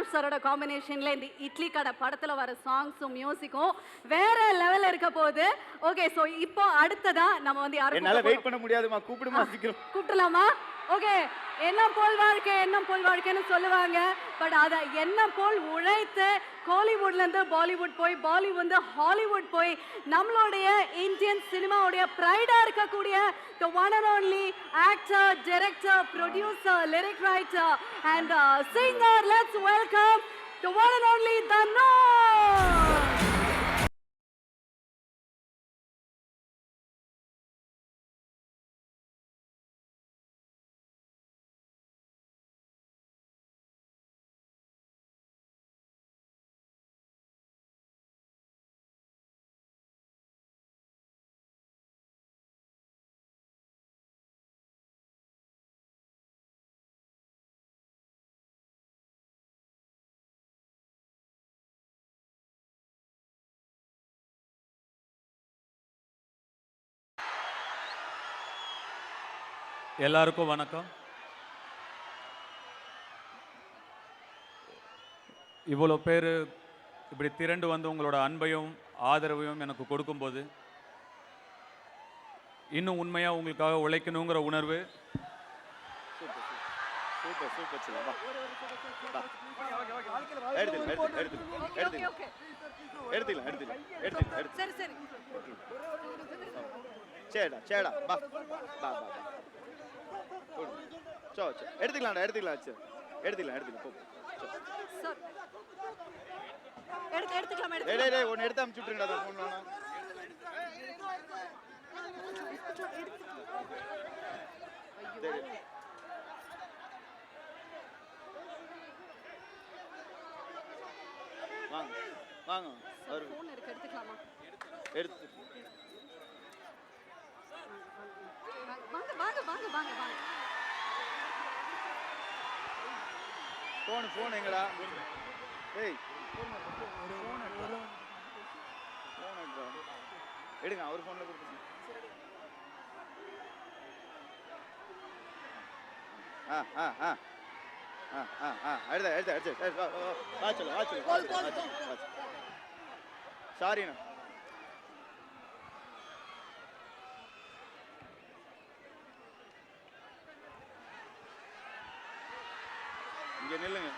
அனூப் சாரோட காம்பினேஷன்ல இந்த இட்லி கடை படத்துல வர சாங்ஸும் மியூசிக்கும் வேற லெவல்ல இருக்க போகுது. ஓகே, சோ இப்போ அடுத்ததா நம்ம வந்து யாரும் என்னால வெயிட் பண்ண முடியாதுமா, கூப்பிடுமா சீக்கிரம். கூப்பிடலாமா? ஓகே, எண்ணம் போல் வாழ்க்கை எண்ணம் போல் வாழ்க்கைன்னு சொல்லுவாங்க. பட் அதை எண்ணம் போல் உழைத்து கோலிவுட்ல இருந்து பாலிவுட் போய் பாலிவுட் ஹாலிவுட் போய் நம்மளுடைய இந்தியன் சினிமாவுடைய ப்ரைடா இருக்கக்கூடிய the one and only actor, director, producer, lyric writer and singer. Let's welcome the one and only Dhanush. எல்லாருக்கும் வணக்கம். இவ்வளோ பேர் இப்படி திரண்டு வந்து உங்களோட அன்பையும் ஆதரவையும் எனக்கு கொடுக்கும்போது இன்னும் உண்மையாக உங்களுக்காக உழைக்கணுங்கிற உணர்வு ஒன்னு எடுத்து அனுப்பிச்சுட்டுருங்கடா போன் வேணாம். வாங்க வாங்க எடுத்துக்கலாமா? எடுத்து வாங்க வாங்க வாங்க வாங்க வாங்க. போன் எங்கடா? ஏய் எடுங்க, அவர் போன்ல கொடுத்துருங்க. சாரிண்ணா. இங்க நில்லுங்க.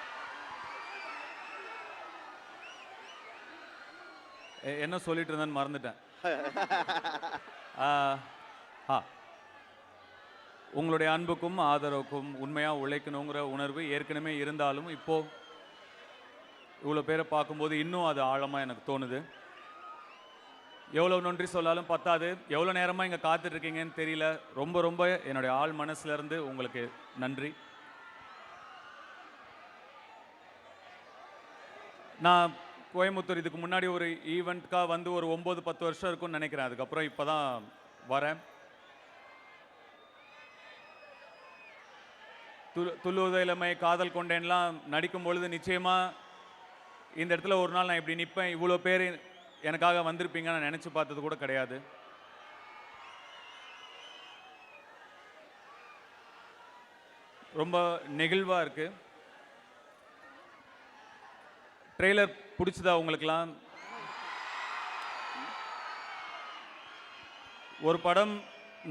என்ன சொல்லிட்டு இருந்தேன்னு மறந்துட்டேன். உங்களுடைய அன்புக்கும் ஆதரவுக்கும் உண்மையாக உழைக்கணுங்கிற உணர்வு ஏற்கனவே இருந்தாலும் இப்போது இவ்வளோ பேரை பார்க்கும்போது இன்னும் அது ஆழமாக எனக்கு தோணுது. எவ்வளோ நன்றி சொல்லாலும் பத்தாது. எவ்வளோ நேரமாக இங்கே காத்துட்ருக்கீங்கன்னு தெரியல. ரொம்ப ரொம்ப என்னுடைய ஆள் மனசுலேருந்து உங்களுக்கு நன்றி. நான் கோயம்புத்தூர் இதுக்கு முன்னாடி ஒரு ஈவெண்ட்காக வந்து ஒரு 9-10 வருஷம் இருக்கும்னு நினைக்கிறேன். அதுக்கப்புறம் இப்போ தான் வரேன். துள்ளுவத இளமை, காதல் கொண்டேன்லாம் நடிக்கும் பொழுது நிச்சயமாக இந்த இடத்துல ஒரு நாள் நான் இப்படி நிற்பேன், இவ்வளோ பேர் எனக்காக வந்திருப்பீங்க நான் நினச்சி பார்த்தது கூட கிடையாது. ரொம்ப நெகிழ்வாக இருக்குது. ட்ரெய்லர் பிடிச்சதா உங்களுக்கெல்லாம்? ஒரு படம்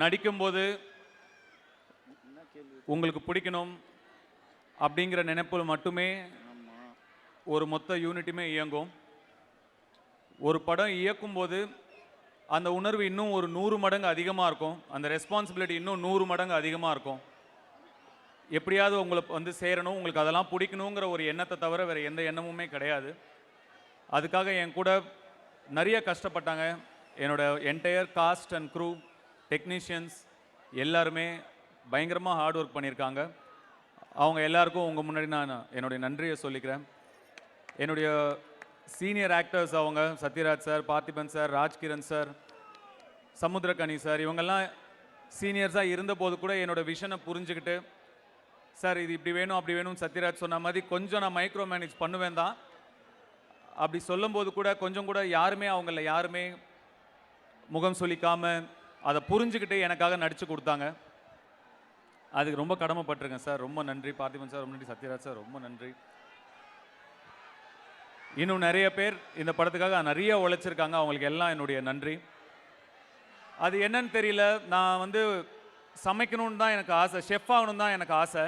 நடிக்கும்போது உங்களுக்கு பிடிக்கணும் அப்படிங்கிற நினைப்பில் மட்டுமே ஒரு மொத்த யூனிட்டுமே இயங்கும். ஒரு படம் இயக்கும்போது அந்த உணர்வு இன்னும் ஒரு 100 மடங்கு அதிகமாக இருக்கும். அந்த ரெஸ்பான்சிபிலிட்டி இன்னும் 100 மடங்கு அதிகமாக இருக்கும். எப்படியாவது உங்களுக்கு வந்து சேரணும், உங்களுக்கு அதெல்லாம் பிடிக்கணுங்கிற ஒரு எண்ணத்தை தவிர வேறு எந்த எண்ணமுமே கிடையாது. அதுக்காக என் கூட நிறைய கஷ்டப்பட்டாங்க. என்னோட entire cast and crew, technicians எல்லாருமே பயங்கரமாக ஹார்ட் ஒர்க் பண்ணியிருக்காங்க. அவங்க எல்லாருக்கும் உங்கள் முன்னாடி நான் என்னுடைய நன்றியை சொல்லிக்கிறேன். என்னுடைய சீனியர் ஆக்டர்ஸ் அவங்க Sathyaraj sir, Parthiban sir, Rajkiran sir, Samuthirakani sir, இவங்கெல்லாம் சீனியர்ஸாக இருந்தபோது கூட என்னோட விஷனை புரிஞ்சுக்கிட்டு, சார் இது இப்படி வேணும் அப்படி வேணும் சத்யராஜ் சொன்ன மாதிரி கொஞ்சம் நான் மைக்ரோ மேனேஜ் பண்ணுவேன் தான். அப்படி சொல்லும்போது கூட கொஞ்சம் கூட அவங்கள யாருமே முகம் சொல்லிக்காமல் அதை புரிஞ்சுக்கிட்டு எனக்காக நடித்து கொடுத்தாங்க. அதுக்கு ரொம்ப கடமைப்பட்டிருக்கேன் சார். ரொம்ப நன்றி பார்த்திபன் சார், ரொம்ப நன்றி சத்யராஜ் சார், ரொம்ப நன்றி. இன்னும் நிறைய பேர் இந்த படத்துக்காக நிறைய உழைச்சிருக்காங்க. அவங்களுக்கு எல்லாம் என்னுடைய நன்றி. அது என்னன்னு தெரியல, நான் வந்து சமைக்கணும்னு தான் எனக்கு ஆசை, ஷெஃப் ஆகணும் தான் எனக்கு ஆசை.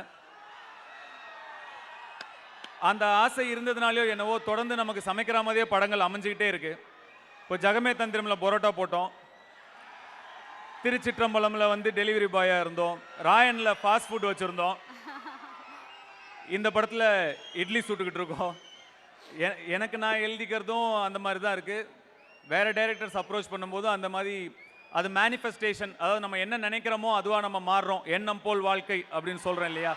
அந்த ஆசை இருந்ததுனாலையோ என்னவோ தொடர்ந்து நமக்கு சமைக்கிற மாதிரியே படங்கள் அமைஞ்சுக்கிட்டே இருக்கு. இப்போ ஜகமே தந்திரம்ல பரோட்டா போட்டோம், திருச்சிற்றம்பலம்ல வந்து டெலிவரி பாயாக இருந்தோம், ராயனில் ஃபாஸ்ட் ஃபுட் வச்சுருந்தோம், இந்த படத்தில் இட்லி சுட்டுக்கிட்டு இருக்கோம். எனக்கு நான் எழுதிக்கிறதும் அந்த மாதிரி தான் இருக்குது. வேறு டைரக்டர்ஸ் அப்ரோச் பண்ணும்போது அந்த மாதிரி அது மேனிஃபெஸ்டேஷன், அதாவது நம்ம என்ன நினைக்கிறோமோ அதுவாக நம்ம மாறுறோம். எண்ணம் போல் வாழ்க்கை அப்படின்னு சொல்கிறேன் இல்லையா?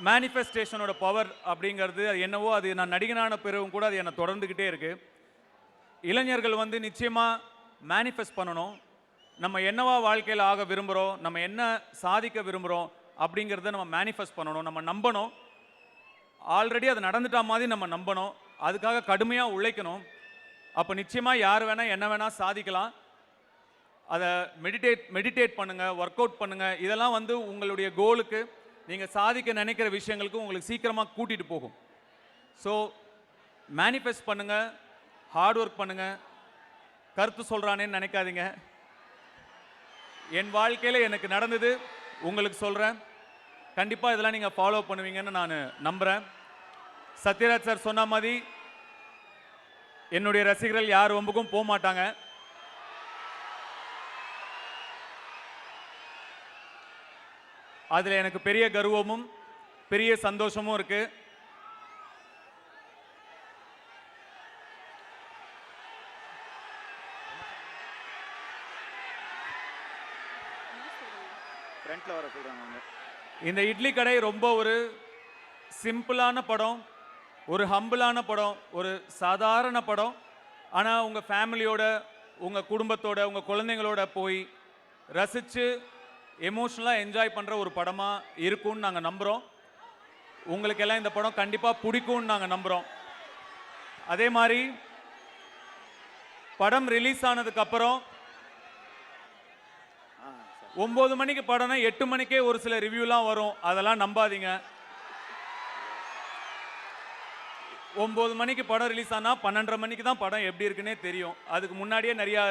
மேனிஃபெஸ்டேஷனோட பவர் அப்படிங்கிறது அது என்னவோ, அது நான் நடிகனான பிறகும் கூட அது என்னை தொடர்ந்துக்கிட்டே இருக்குது. இளைஞர்கள் வந்து நிச்சயமாக மேனிஃபெஸ்ட் பண்ணணும். நம்ம என்னவா வாழ்க்கையில் ஆக விரும்புகிறோம், நம்ம என்ன சாதிக்க விரும்புகிறோம் அப்படிங்கிறத நம்ம மேனிஃபெஸ்ட் பண்ணணும், நம்ம நம்பணும். ஆல்ரெடி அது நடந்துட்டா மாதிரி நம்ம நம்பணும், அதுக்காக கடுமையாக உழைக்கணும். அப்போ நிச்சயமாக யார் வேணால் என்ன வேணால் சாதிக்கலாம். அதை மெடிடேட் பண்ணுங்கள், ஒர்க் அவுட் பண்ணுங்கள். இதெல்லாம் வந்து உங்களுடைய கோலுக்கு, நீங்கள் சாதிக்க நினைக்கிற விஷயங்களுக்கு உங்களுக்கு சீக்கிரமாக கூட்டிகிட்டு போகும். ஸோ மேனிஃபெஸ்ட் பண்ணுங்கள், ஹார்ட் ஒர்க் பண்ணுங்கள். கருத்து சொல்கிறானேன்னு நினைக்காதீங்க. என் வாழ்க்கையில் எனக்கு நடந்தது உங்களுக்கு சொல்கிறேன். கண்டிப்பாக இதெல்லாம் நீங்கள் ஃபாலோ பண்ணுவீங்கன்னு நான் நம்புகிறேன். சத்யராஜ் சார் சொன்ன மாதிரி என்னுடைய ரசிகர்கள் யார் வம்புக்கும் போக மாட்டாங்க. அதில் எனக்கு பெரிய கர்வமும் பெரிய சந்தோஷமும் இருக்கு. இந்த இட்லி கடை ரொம்ப ஒரு சிம்பிளான படம், ஒரு ஹம்பிளான படம், ஒரு சாதாரண படம். ஆனால் உங்கள் ஃபேமிலியோட, உங்கள் குடும்பத்தோட, உங்கள் குழந்தைங்களோட போய் ரசித்து எமோஷ்னலாக என்ஜாய் பண்ணுற ஒரு படமாக இருக்கும்னு நாங்கள் நம்புகிறோம். உங்களுக்கெல்லாம் இந்த படம் கண்டிப்பாக பிடிக்கும்னு நாங்கள் நம்புகிறோம். அதே மாதிரி படம் ரிலீஸ் ஆனதுக்கப்புறம் 9 மணிக்கு படம்னா 8 மணிக்கே ஒரு சில ரிவ்யூலாம் வரும். அதெல்லாம் நம்பாதீங்க. 9 மணிக்கு படம் ரிலீஸ் ஆனால் 12:30 மணிக்கு தான் படம் எப்படி இருக்குன்னே தெரியும். அதுக்கு முன்னாடியே நிறையா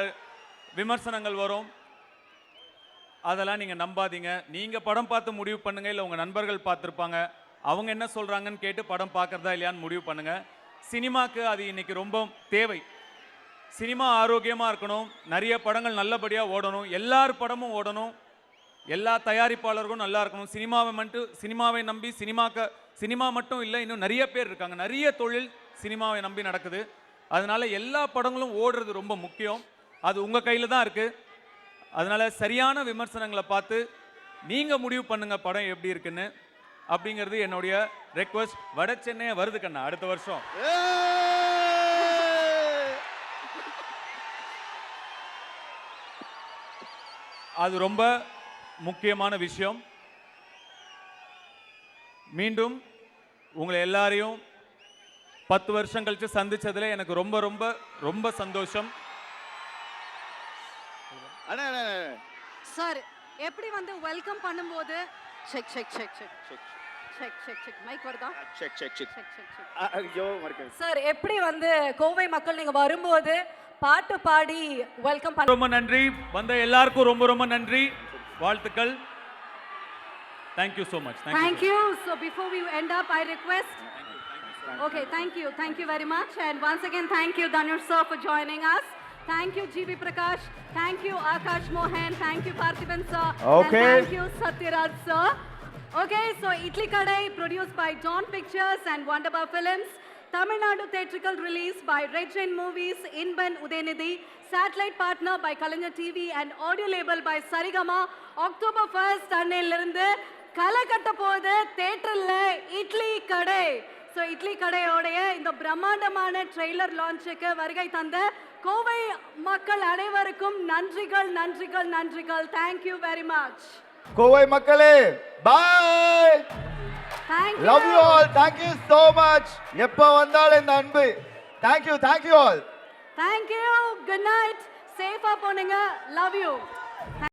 விமர்சனங்கள் வரும். அதெல்லாம் நீங்கள் நம்பாதீங்க. நீங்கள் படம் பார்த்து முடிவு பண்ணுங்கள், இல்லை உங்கள் நண்பர்கள் பார்த்துருப்பாங்க, அவங்க என்ன சொல்கிறாங்கன்னு கேட்டு படம் பார்க்குறதா இல்லையான்னு முடிவு பண்ணுங்கள். சினிமாவுக்கு அது இன்றைக்கி ரொம்ப தேவை. சினிமா ஆரோக்கியமாக இருக்கணும், நிறைய படங்கள் நல்லபடியாக ஓடணும், எல்லார் படமும் ஓடணும், எல்லா தயாரிப்பாளர்களும் நல்லா இருக்கணும். சினிமாவை நம்பி சினிமா மட்டும் இல்லை, இன்னும் நிறைய பேர் இருக்காங்க, நிறைய தொழில் சினிமாவை நம்பி நடக்குது. அதனால் எல்லா படங்களும் ஓடுறது ரொம்ப முக்கியம். அது உங்கள் கையில் தான் இருக்குது. அதனால் சரியான விமர்சனங்களை பார்த்து நீங்கள் முடிவு பண்ணுங்கள் படம் எப்படி இருக்குன்னு. அப்படிங்கிறது என்னுடைய ரெக்வஸ்ட். வட சென்னை வருது கண்ணா அடுத்த வருஷம். அது ரொம்ப முக்கியமான விஷயம். மீண்டும் உங்களை எல்லாரையும் 10 வருஷம் கழிச்சு சந்திச்சதுல எனக்கு ரொம்ப ரொம்ப ரொம்ப சந்தோஷம். சார் எப்படி வந்து வெல்கம் பண்ணும்போது check check check check check check check mic வருதா? Check check check check check check. ஐயோ மறக்க. சார் எப்படி வந்து கோவை மக்கள் நீங்க வரும்போது பாட்டு பாடி வெல்கம் பண்ண ரொம்ப நன்றி. வந்த எல்லாருக்கும் ரொம்ப ரொம்ப நன்றி, வாழ்த்துக்கள். Thank you so much. Thank you. So before we end up, I request. Okay, thank you very much, and once again thank you Dhanush sir for joining us. Thank you GB Prakash, thank you Akash Mohan, thank you Parthiban sir, Okay. and thank you Satyaraj sir. Okay, so Idli Kadai produced by Dawn Pictures and Wonderbar Films. Tamil Nadu theatrical release by Red Giant Movies, Inban Udaynidhi, satellite partner by Kalanja TV and audio label by Sarigama. October 1st அன்னையிலிருந்து களை கட்ட போகுது தியேட்டர்ல இட்லி கடை. So idli கடையோடைய இந்த பிரம்மாண்டமான trailer லான்ச்சுக்கு வருகை தந்த கோவை மக்கள் அனைவருக்கும் நன்றிகள் நன்றிகள் நன்றிகள். Thank you very much. கோவை மக்களே, bye. Love you all. Thank you so much. எப்போ வந்தாலும் இந்த அன்பு. Thank you all. Thank you. Good night. சேஃபா போனுங்க. Love you.